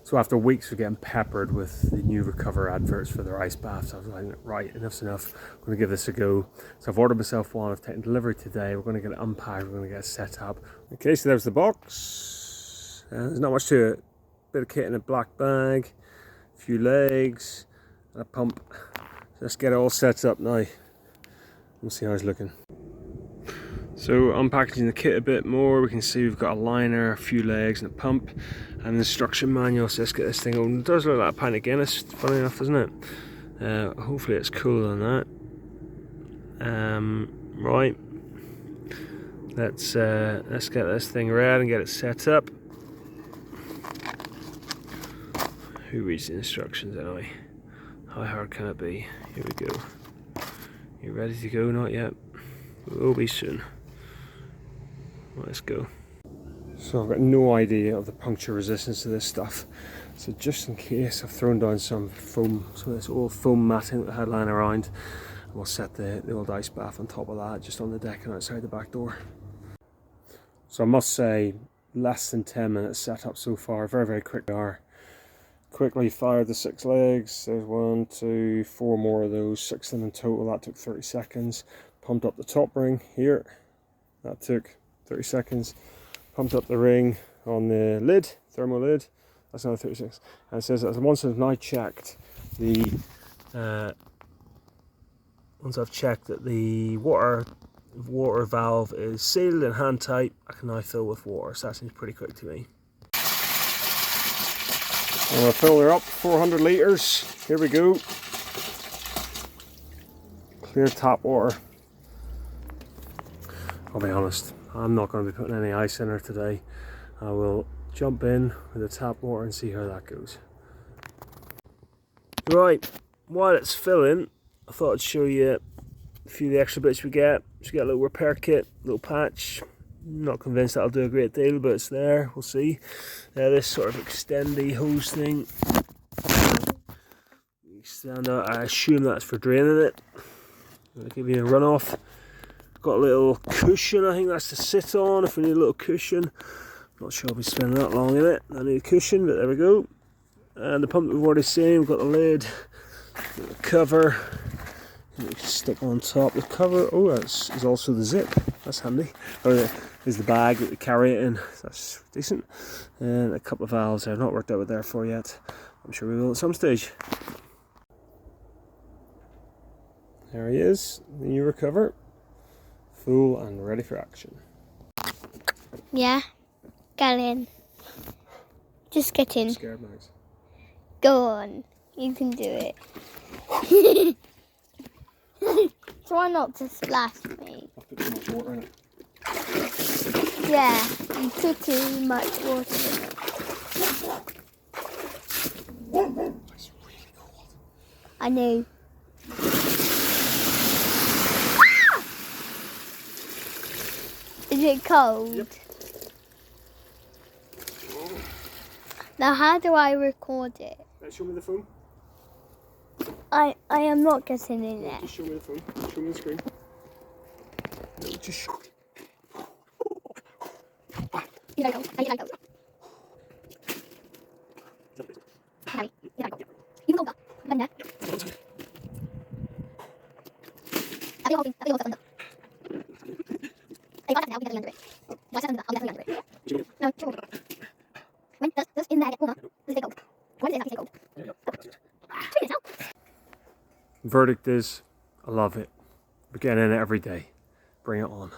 So after weeks of getting peppered with the Nurecover adverts for their ice baths, I was like, right, enough's enough. I'm going to give this a go. So I've ordered myself one. I've taken delivery today. We're going to get it unpacked. We're going to get it set up. Okay, so there's the box. There's not much to it. Bit of kit in a black bag, a few legs, and a pump. So let's get it all set up now. We'll see how it's looking. So unpackaging the kit a bit more, we can see we've got a liner, a few legs and a pump and an instruction manual. So let's get this thing open. It does look like a pint of Guinness, funny enough, doesn't it? Hopefully it's cooler than that. Right, let's get this thing ready and get it set up. Who reads the instructions anyway? How hard can it be? Here we go. You ready to go? Not yet. We'll be soon. Let's go. So I've got no idea of the puncture resistance to this stuff. So just in case, I've thrown down some foam, so this old foam matting that I had lying around. And we'll set the old ice bath on top of that, just on the deck and outside the back door. So I must say, less than 10 minutes set up so far. Very, very quick they are. Quickly fired the 6 legs. There's 1, 2, 4 more of those, 6 of them in total. That took 30 seconds. Pumped up the top ring here. That took 30 seconds. Pumped up the ring on the lid, thermal lid. That's another 36. And it says that once I've now checked the once I've checked that the water valve is sealed and hand tight, I can now fill with water. So that seems pretty quick to me. I'm gonna fill her up, 400 litres. Here we go. Clear tap water. I'll be honest, I'm not going to be putting any ice in her today. I will jump in with the tap water and see how that goes. Right, while it's filling, I thought I'd show you a few of the extra bits we get. So we get a little repair kit, little patch. Not convinced that'll do a great deal, but it's there, we'll see. This sort of extendy hose thing. You stand out, I assume that's for draining it. I'll give you a run off. Got a little cushion, I think that's to sit on if we need a little cushion. Not sure I'll be spending that long in it. I need a cushion, but there we go. And the pump that we've already seen, we've got the lid, the cover. You can stick on top. The cover, oh, that's is also the zip. That's handy. Or there's the bag that we carry it in. That's decent. And a couple of valves I've not worked out what they're for yet. I'm sure we will at some stage. There he is, the Nurecover. Full and ready for action. Yeah, get in. Just get in. I'm scared, Max. Go on, you can do it. Try not to splash me. I've put too much water in it. Yeah, you put too much water in it. It's really cold. I know. Is it cold? Yep. Now how do I record it? Show me the phone. I am not getting in there. Just show me the phone. Show me the screen. No, just show me. You gotta go. You gotta go. Harry, you gotta go. You can go. Run there. I'll be holding under. I got it now, we got under it. No, I said under, I'll definitely under it. No, sure. When does in there get warmer? Does it get cold? When does it get cold? 3 minutes now. Verdict is, I love it. We're getting in it every day. Bring it on.